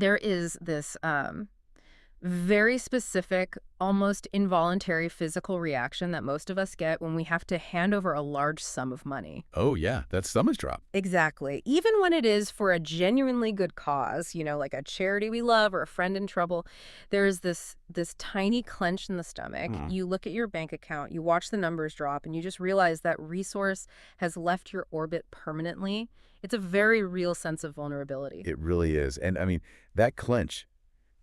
there is this very specific, almost involuntary physical reaction that most of us get when we have to hand over a large sum of money. Oh, yeah, that's stomach drop. Exactly. Even when it is for a genuinely good cause, like a charity we love or a friend in trouble, there's this tiny clench in the stomach. Hmm. You look at your bank account, you watch the numbers drop, and you just realize that resource has left your orbit permanently. It's a very real sense of vulnerability. It really is. And I mean, that clench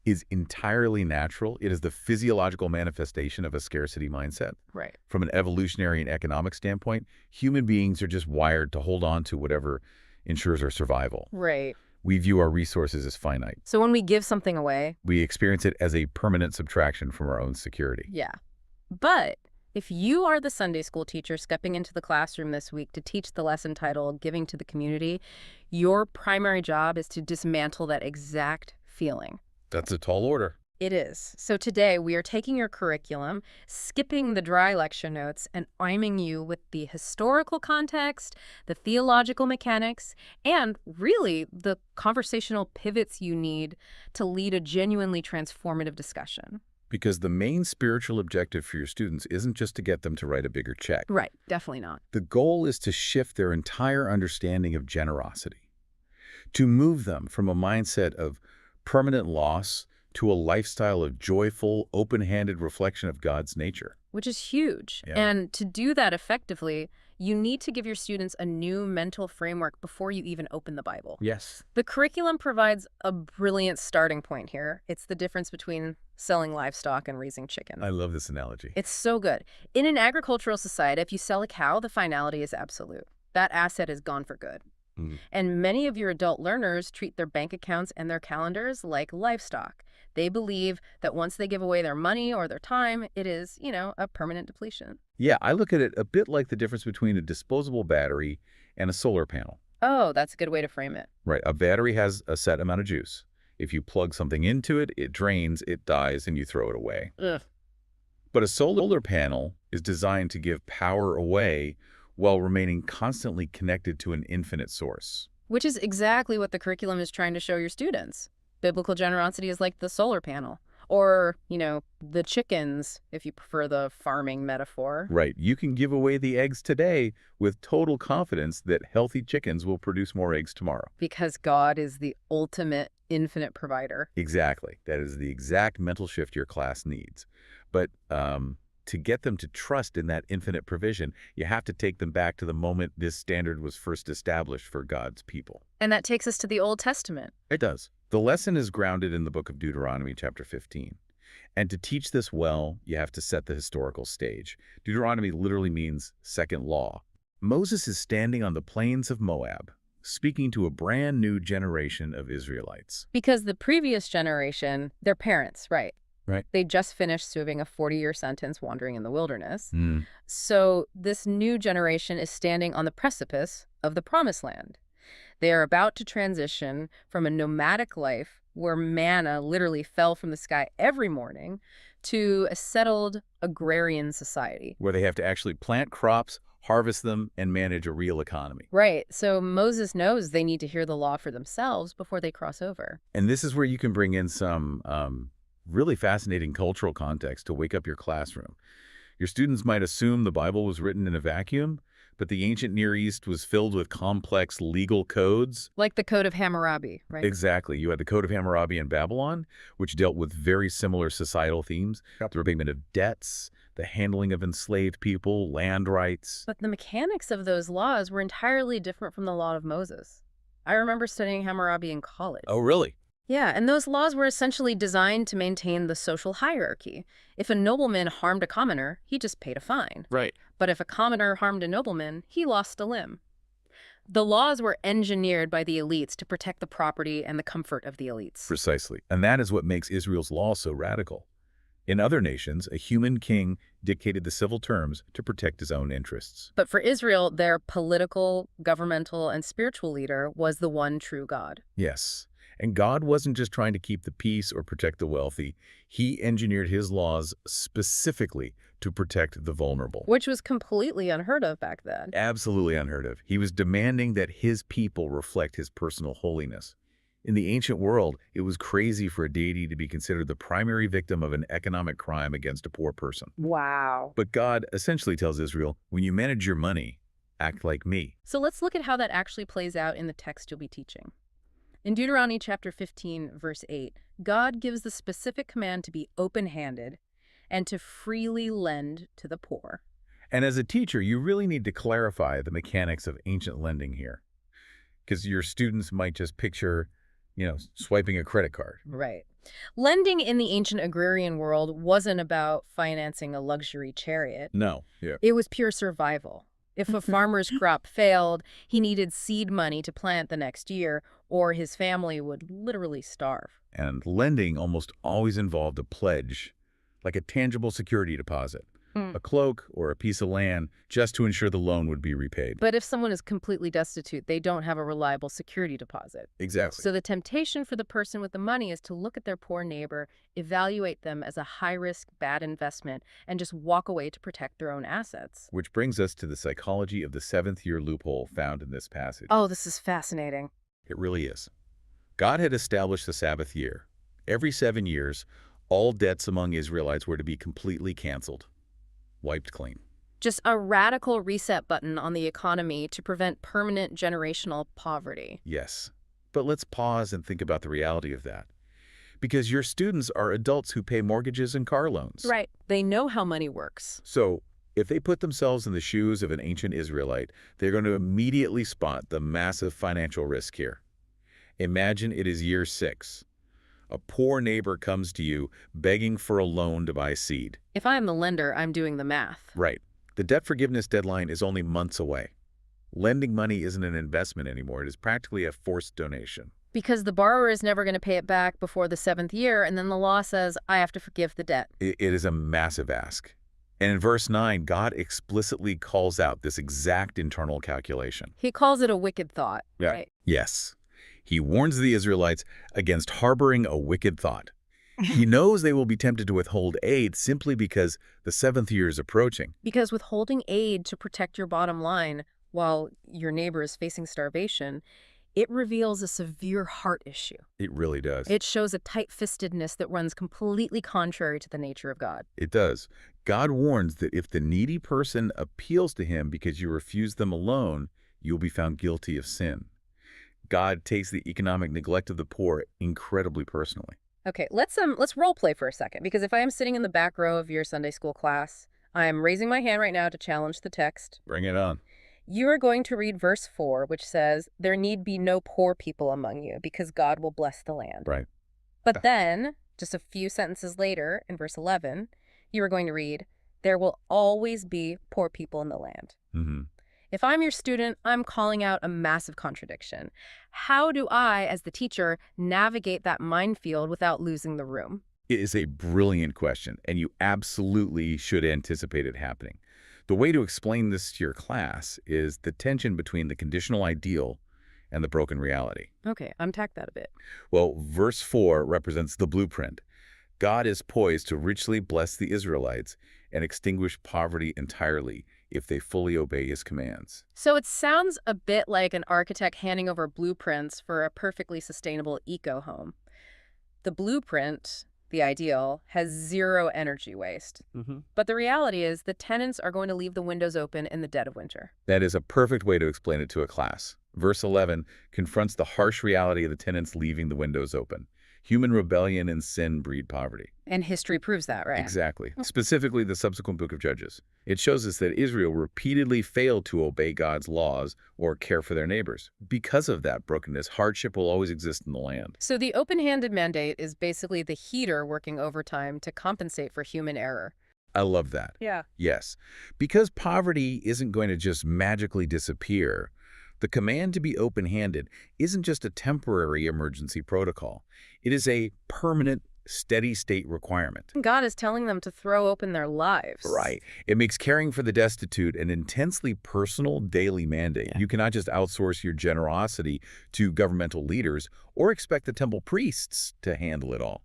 is entirely natural. It is the physiological manifestation of a scarcity mindset. Right. From an evolutionary and economic standpoint, human beings are just wired to hold on to whatever ensures our survival. Right. We view our resources as finite. So when we give something away, We experience it as a permanent subtraction from our own security. yeah. But if you are the Sunday school teacher stepping into the classroom this week to teach the lesson titled Giving to the Community, your primary job is to dismantle that exact feeling. That's a tall order. It is. So today we are taking your curriculum, skipping the dry lecture notes, and arming you with the historical context, the theological mechanics, and really the conversational pivots you need to lead a genuinely transformative discussion. Because the main spiritual objective for your students isn't just to get them to write a bigger check. Right. Definitely not. The goal is to shift their entire understanding of generosity, to move them from a mindset of permanent loss to a lifestyle of joyful, open-handed reflection of God's nature. Which is huge. Yeah. And to do that effectively, you need to give your students a new mental framework before you even open the Bible. Yes. The curriculum provides a brilliant starting point here. It's the difference between selling livestock and raising chicken. I love this analogy. It's so good. In an agricultural society, if you sell a cow, the finality is absolute. That asset is gone for good. Mm. And many of your adult learners treat their bank accounts and their calendars like livestock. They believe that once they give away their money or their time, it is, a permanent depletion. Yeah, I look at it a bit like the difference between a disposable battery and a solar panel. Oh, that's a good way to frame it. Right, a battery has a set amount of juice. If you plug something into it, it drains, it dies, and you throw it away. Ugh. But a solar panel is designed to give power away while remaining constantly connected to an infinite source. Which is exactly what the curriculum is trying to show your students. Biblical generosity is like the solar panel. Or, the chickens, if you prefer the farming metaphor. Right, you can give away the eggs today with total confidence that healthy chickens will produce more eggs tomorrow. Because God is the ultimate infinite provider. Exactly. That is the exact mental shift your class needs. But to get them to trust in that infinite provision, you have to take them back to the moment this standard was first established for God's people. And that takes us to the Old Testament. It does. The lesson is grounded in the book of Deuteronomy, chapter 15. And to teach this well, you have to set the historical stage. Deuteronomy literally means second law. Moses is standing on the plains of Moab, speaking to a brand new generation of Israelites. Because the previous generation, their parents, right? Right. They just finished serving a 40-year sentence wandering in the wilderness. Mm. So this new generation is standing on the precipice of the Promised Land. They are about to transition from a nomadic life where manna literally fell from the sky every morning to a settled agrarian society. Where they have to actually plant crops, harvest them, and manage a real economy. Right. So Moses knows they need to hear the law for themselves before they cross over. And this is where you can bring in some really fascinating cultural context to wake up your classroom. Your students might assume the Bible was written in a vacuum, but the ancient Near East was filled with complex legal codes. Like the Code of Hammurabi, right? Exactly. You had the Code of Hammurabi in Babylon, which dealt with very similar societal themes, the repayment of debts, the handling of enslaved people, land rights. But the mechanics of those laws were entirely different from the law of Moses. I remember studying Hammurabi in college. Oh, really? Yeah, and those laws were essentially designed to maintain the social hierarchy. If a nobleman harmed a commoner, he just paid a fine. Right. But if a commoner harmed a nobleman, he lost a limb. The laws were engineered by the elites to protect the property and the comfort of the elites. Precisely. And that is what makes Israel's law so radical. In other nations, a human king dictated the civil terms to protect his own interests. But for Israel, their political, governmental, and spiritual leader was the one true God. Yes. And God wasn't just trying to keep the peace or protect the wealthy. He engineered his laws specifically to protect the vulnerable. Which was completely unheard of back then. Absolutely unheard of. He was demanding that his people reflect his personal holiness. In the ancient world, it was crazy for a deity to be considered the primary victim of an economic crime against a poor person. Wow. But God essentially tells Israel, when you manage your money, act like me. So let's look at how that actually plays out in the text you'll be teaching. In Deuteronomy chapter 15, verse 8, God gives the specific command to be open-handed and to freely lend to the poor. And as a teacher, you really need to clarify the mechanics of ancient lending here, because your students might just picture, swiping a credit card. Right. Lending in the ancient agrarian world wasn't about financing a luxury chariot. No. Yeah. It was pure survival. If a farmer's crop failed, he needed seed money to plant the next year, or his family would literally starve. And lending almost always involved a pledge, like a tangible security deposit, a cloak or a piece of land, just to ensure the loan would be repaid. But if someone is completely destitute, they don't have a reliable security deposit. Exactly. So the temptation for the person with the money is to look at their poor neighbor, evaluate them as a high-risk, bad investment, and just walk away to protect their own assets. Which brings us to the psychology of the seventh-year loophole found in this passage. Oh, this is fascinating. It really is. God had established the Sabbath year. Every 7 years, all debts among Israelites were to be completely canceled, wiped clean. Just a radical reset button on the economy to prevent permanent generational poverty. Yes. But let's pause and think about the reality of that. Because your students are adults who pay mortgages and car loans. Right. They know how money works. So, if they put themselves in the shoes of an ancient Israelite, they're going to immediately spot the massive financial risk here. Imagine it is year 6. A poor neighbor comes to you begging for a loan to buy seed. If I'm the lender, I'm doing the math. Right. The debt forgiveness deadline is only months away. Lending money isn't an investment anymore. It is practically a forced donation. Because the borrower is never going to pay it back before the 7th year, and then the law says, I have to forgive the debt. It is a massive ask. And in verse 9, God explicitly calls out this exact internal calculation. He calls it a wicked thought. Yeah. Right? Yes. He warns the Israelites against harboring a wicked thought. He knows they will be tempted to withhold aid simply because the 7th year is approaching. Because withholding aid to protect your bottom line while your neighbor is facing starvation, it reveals a severe heart issue. It really does. It shows a tight-fistedness that runs completely contrary to the nature of God. It does. God warns that if the needy person appeals to him because you refuse them a loan, you will be found guilty of sin. God takes the economic neglect of the poor incredibly personally. Okay, let's role play for a second, because if I am sitting in the back row of your Sunday school class, I am raising my hand right now to challenge the text. Bring it on. You are going to read verse 4, which says, there need be no poor people among you, because God will bless the land. Right. But then, just a few sentences later, in verse 11, you are going to read, there will always be poor people in the land. Mm-hmm. If I'm your student, I'm calling out a massive contradiction. How do I, as the teacher, navigate that minefield without losing the room? It is a brilliant question, and you absolutely should anticipate it happening. The way to explain this to your class is the tension between the conditional ideal and the broken reality. Okay, unpack that a bit. Well, verse 4 represents the blueprint. God is poised to richly bless the Israelites and extinguish poverty entirely if they fully obey his commands. So it sounds a bit like an architect handing over blueprints for a perfectly sustainable eco-home. The blueprint, the ideal, has zero energy waste. But the reality is the tenants are going to leave the windows open in the dead of winter. That is a perfect way to explain it to a class. Verse 11 confronts the harsh reality of the tenants leaving the windows open. Human rebellion and sin breed poverty. And history proves that, right? Exactly. Specifically, the subsequent book of Judges. It shows us that Israel repeatedly failed to obey God's laws or care for their neighbors. Because of that brokenness, hardship will always exist in the land. So the open-handed mandate is basically the heater working overtime to compensate for human error. I love that. Yeah. Yes. Because poverty isn't going to just magically disappear, the command to be open-handed isn't just a temporary emergency protocol. It is a permanent, steady-state requirement. God is telling them to throw open their lives. Right. It makes caring for the destitute an intensely personal daily mandate. Yeah. You cannot just outsource your generosity to governmental leaders or expect the temple priests to handle it all.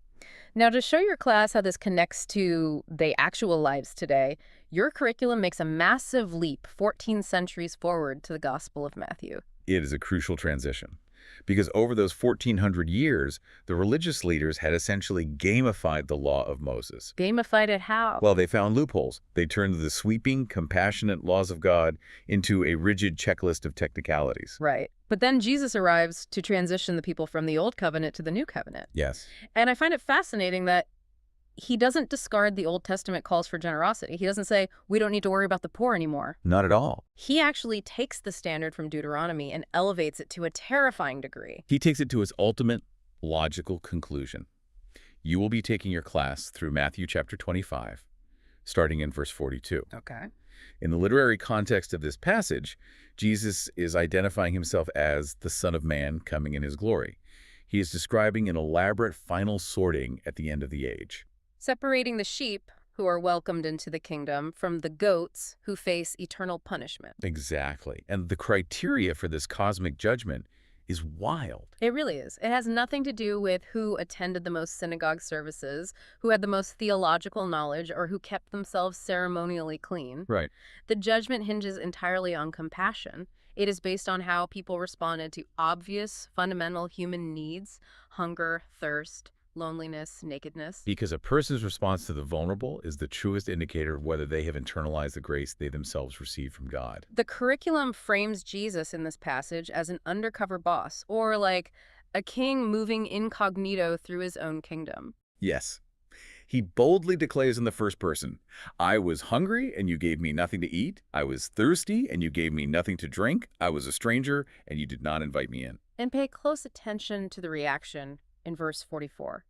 Now, to show your class how this connects to the actual lives today, your curriculum makes a massive leap 14 centuries forward to the Gospel of Matthew. It is a crucial transition. because over those 1,400 years, the religious leaders had essentially gamified the law of Moses. Gamified it how? Well, they found loopholes. They turned the sweeping, compassionate laws of God into a rigid checklist of technicalities. Right. But then Jesus arrives to transition the people from the Old Covenant to the New Covenant. Yes. And I find it fascinating that he doesn't discard the Old Testament calls for generosity. He doesn't say, we don't need to worry about the poor anymore. Not at all. He actually takes the standard from Deuteronomy and elevates it to a terrifying degree. He takes it to its ultimate logical conclusion. You will be taking your class through Matthew chapter 25, starting in verse 42. Okay. In the literary context of this passage, Jesus is identifying himself as the Son of Man coming in his glory. He is describing an elaborate final sorting at the end of the age. Separating the sheep, who are welcomed into the kingdom, from the goats, who face eternal punishment. Exactly. And the criteria for this cosmic judgment is wild. It really is. It has nothing to do with who attended the most synagogue services, who had the most theological knowledge, or who kept themselves ceremonially clean. Right. The judgment hinges entirely on compassion. It is based on how people responded to obvious, fundamental human needs: hunger, thirst, loneliness, nakedness. Because a person's response to the vulnerable is the truest indicator of whether they have internalized the grace they themselves received from God. The curriculum frames Jesus in this passage as an undercover boss, or like a king moving incognito through his own kingdom. Yes. He boldly declares in the first person, I was hungry and you gave me nothing to eat. I was thirsty and you gave me nothing to drink. I was a stranger and you did not invite me in. And pay close attention to the reaction in verse 44.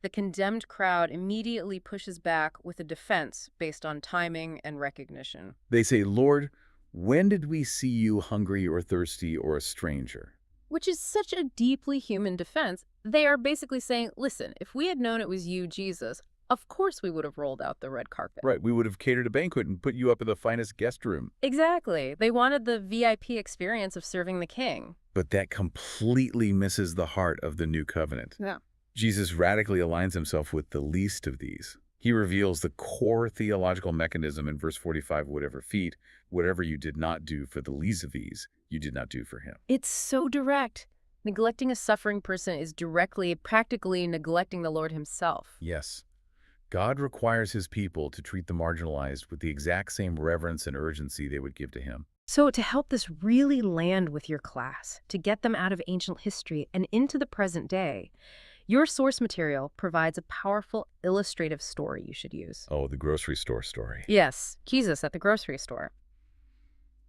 The condemned crowd immediately pushes back with a defense based on timing and recognition. They say, Lord, when did we see you hungry or thirsty or a stranger? Which is such a deeply human defense. They are basically saying, listen, if we had known it was you, Jesus, of course we would have rolled out the red carpet. Right, we would have catered a banquet and put you up in the finest guest room. Exactly. They wanted the VIP experience of serving the king. But that completely misses the heart of the new covenant. Yeah. Jesus radically aligns himself with the least of these. He reveals the core theological mechanism in verse 45, whatever you did not do for the least of these, you did not do for him. It's so direct. Neglecting a suffering person is practically neglecting the Lord himself. Yes. God requires his people to treat the marginalized with the exact same reverence and urgency they would give to him. So to help this really land with your class, to get them out of ancient history and into the present day, your source material provides a powerful illustrative story you should use. Oh, the grocery store story. Yes, Jesus at the grocery store.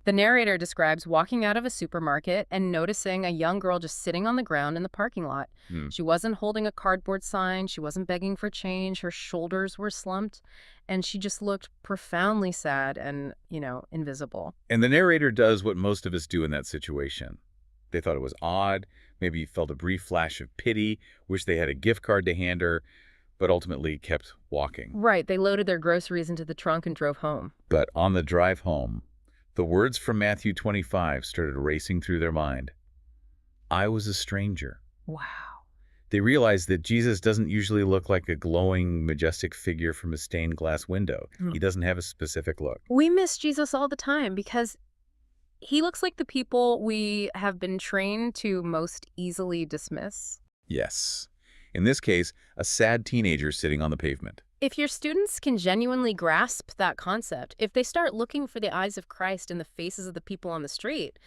The narrator describes walking out of a supermarket and noticing a young girl just sitting on the ground in the parking lot. She wasn't holding a cardboard sign. She wasn't begging for change. Her shoulders were slumped, and she just looked profoundly sad and, invisible. And the narrator does what most of us do in that situation. They thought it was odd, maybe felt a brief flash of pity, wished they had a gift card to hand her, but ultimately kept walking. Right, they loaded their groceries into the trunk and drove home. But on the drive home, the words from Matthew 25 started racing through their mind. I was a stranger. Wow. They realized that Jesus doesn't usually look like a glowing, majestic figure from a stained glass window. He doesn't have a specific look. We miss Jesus all the time because he looks like the people we have been trained to most easily dismiss. Yes. In this case, a sad teenager sitting on the pavement. If your students can genuinely grasp that concept, if they start looking for the eyes of Christ in the faces of the people on the street,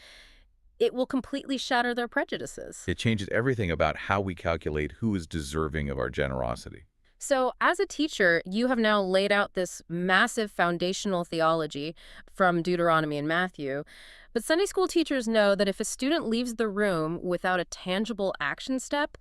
it will completely shatter their prejudices. It changes everything about how we calculate who is deserving of our generosity. So as a teacher, you have now laid out this massive foundational theology from Deuteronomy and Matthew. But Sunday school teachers know that if a student leaves the room without a tangible action step,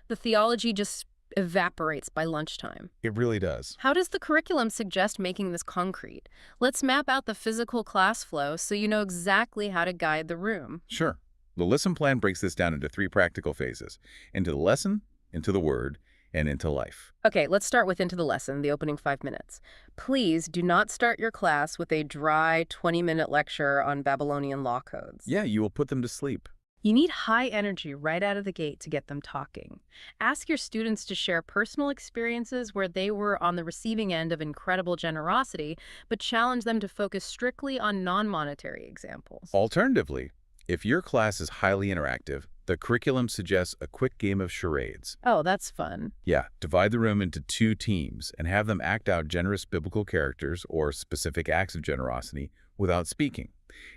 the theology just evaporates by lunchtime. It really does. How does the curriculum suggest making this concrete? Let's map out the physical class flow so you know exactly how to guide the room. Sure. The lesson plan breaks this down into 3 practical phases: into the lesson, into the word, and into life. Okay, let's start with into the lesson, the opening 5 minutes. Please do not start your class with a dry 20-minute lecture on Babylonian law codes. Yeah, you will put them to sleep. You need high energy right out of the gate to get them talking. Ask your students to share personal experiences where they were on the receiving end of incredible generosity, but challenge them to focus strictly on non-monetary examples. Alternatively, if your class is highly interactive, The curriculum suggests a quick game of charades. Oh, that's fun. Yeah, divide the room into 2 teams and have them act out generous biblical characters or specific acts of generosity without speaking.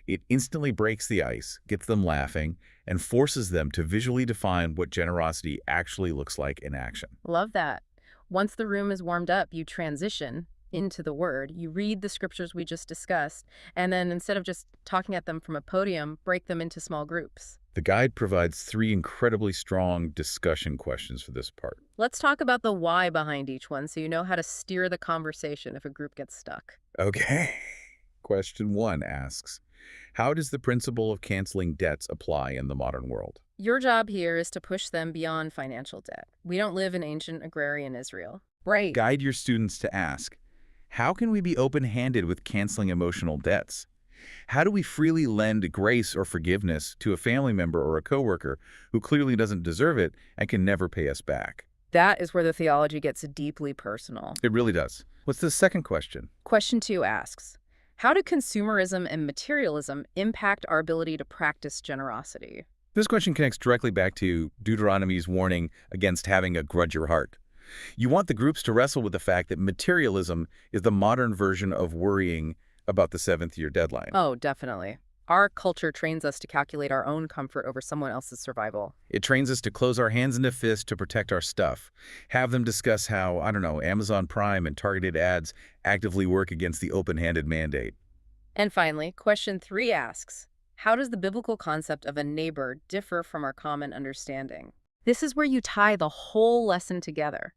It instantly breaks the ice, gets them laughing, and forces them to visually define what generosity actually looks like in action. Love that. Once the room is warmed up, you transition into the Word. You read the scriptures we just discussed, and then instead of just talking at them from a podium, break them into small groups. The guide provides 3 incredibly strong discussion questions for this part. Let's talk about the why behind each one so you know how to steer the conversation if a group gets stuck. Okay. Question 1 asks, how does the principle of canceling debts apply in the modern world? Your job here is to push them beyond financial debt. We don't live in ancient agrarian Israel. Right. Guide your students to ask, how can we be open-handed with canceling emotional debts? How do we freely lend grace or forgiveness to a family member or a coworker who clearly doesn't deserve it and can never pay us back? That is where the theology gets deeply personal. It really does. What's the second question? Question 2 asks, how do consumerism and materialism impact our ability to practice generosity? This question connects directly back to Deuteronomy's warning against having a grudgy heart. You want the groups to wrestle with the fact that materialism is the modern version of worrying about the 7th-year deadline. Oh, definitely. Our culture trains us to calculate our own comfort over someone else's survival. It trains us to close our hands into fists to protect our stuff. Have them discuss how, Amazon Prime and targeted ads actively work against the open-handed mandate. And finally, question 3 asks, how does the biblical concept of a neighbor differ from our common understanding? This is where you tie the whole lesson together.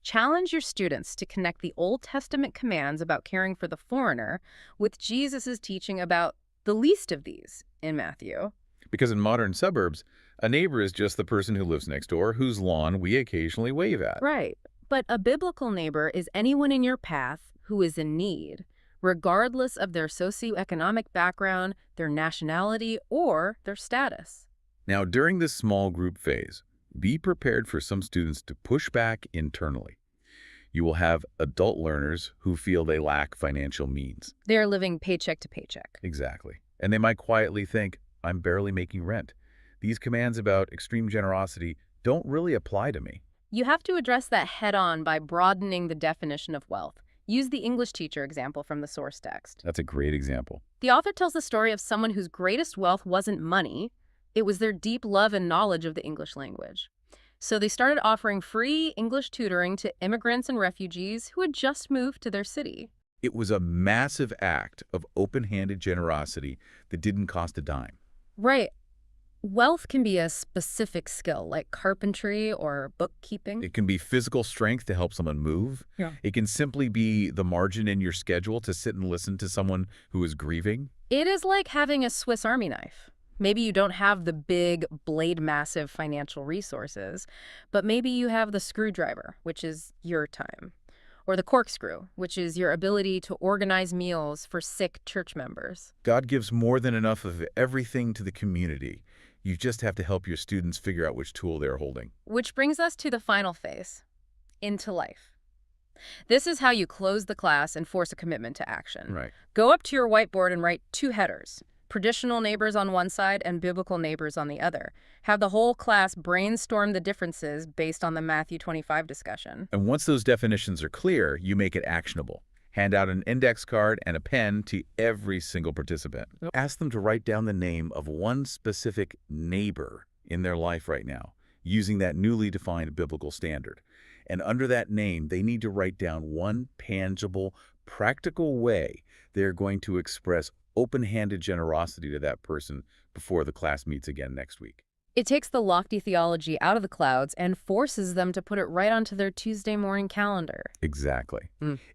Challenge your students to connect the Old Testament commands about caring for the foreigner with Jesus' teaching about the least of these in Matthew. Because in modern suburbs, a neighbor is just the person who lives next door whose lawn we occasionally wave at. Right. But a biblical neighbor is anyone in your path who is in need, regardless of their socioeconomic background, their nationality, or their status. Now, during this small group phase, be prepared for some students to push back internally. You will have adult learners who feel they lack financial means. They are living paycheck to paycheck. Exactly. And they might quietly think, I'm barely making rent. These commands about extreme generosity don't really apply to me. You have to address that head-on by broadening the definition of wealth. Use the English teacher example from the source text. That's a great example. The author tells the story of someone whose greatest wealth wasn't money. It was their deep love and knowledge of the English language. So they started offering free English tutoring to immigrants and refugees who had just moved to their city. It was a massive act of open-handed generosity that didn't cost a dime. Right. Wealth can be a specific skill, like carpentry or bookkeeping. It can be physical strength to help someone move. Yeah. It can simply be the margin in your schedule to sit and listen to someone who is grieving. It is like having a Swiss Army knife. Maybe you don't have the big, blade-massive financial resources, but maybe you have the screwdriver, which is your time, or the corkscrew, which is your ability to organize meals for sick church members. God gives more than enough of everything to the community. You just have to help your students figure out which tool they're holding. Which brings us to the final phase, into life. This is how you close the class and force a commitment to action. Right. Go up to your whiteboard and write 2 headers. Traditional neighbors on one side and biblical neighbors on the other. Have the whole class brainstorm the differences based on the Matthew 25 discussion. And once those definitions are clear, you make it actionable. Hand out an index card and a pen to every single participant. Ask them to write down the name of one specific neighbor in their life right now, using that newly defined biblical standard. And under that name, they need to write down one tangible, practical way they're going to express open-handed generosity to that person before the class meets again next week. It takes the lofty theology out of the clouds and forces them to put it right onto their Tuesday morning calendar. Exactly.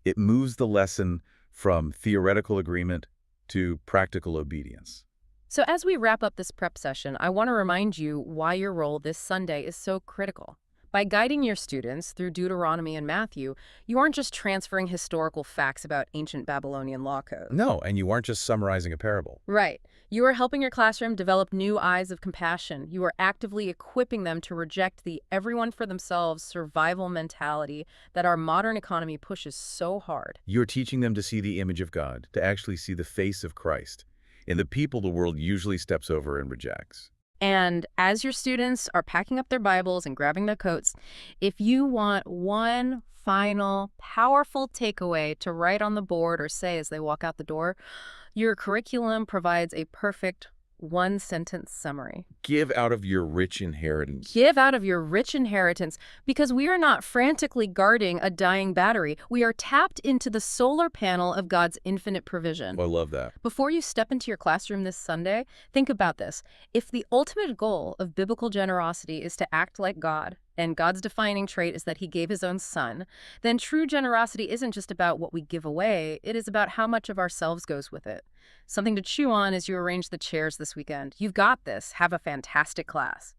It moves the lesson from theoretical agreement to practical obedience. So as we wrap up this prep session, I want to remind you why your role this Sunday is so critical. By guiding your students through Deuteronomy and Matthew, you aren't just transferring historical facts about ancient Babylonian law code. No, and you aren't just summarizing a parable. Right. You are helping your classroom develop new eyes of compassion. You are actively equipping them to reject the everyone-for-themselves survival mentality that our modern economy pushes so hard. You're teaching them to see the image of God, to actually see the face of Christ in the people the world usually steps over and rejects. And as your students are packing up their Bibles and grabbing their coats, if you want one final powerful takeaway to write on the board or say as they walk out the door, your curriculum provides a perfect one-sentence summary. Give out of your rich inheritance. Give out of your rich inheritance, because we are not frantically guarding a dying battery. We are tapped into the solar panel of God's infinite provision. Oh, I love that. Before you step into your classroom this Sunday, think about this. If the ultimate goal of biblical generosity is to act like God, and God's defining trait is that he gave his own son, then true generosity isn't just about what we give away, it is about how much of ourselves goes with it. Something to chew on as you arrange the chairs this weekend. You've got this. Have a fantastic class.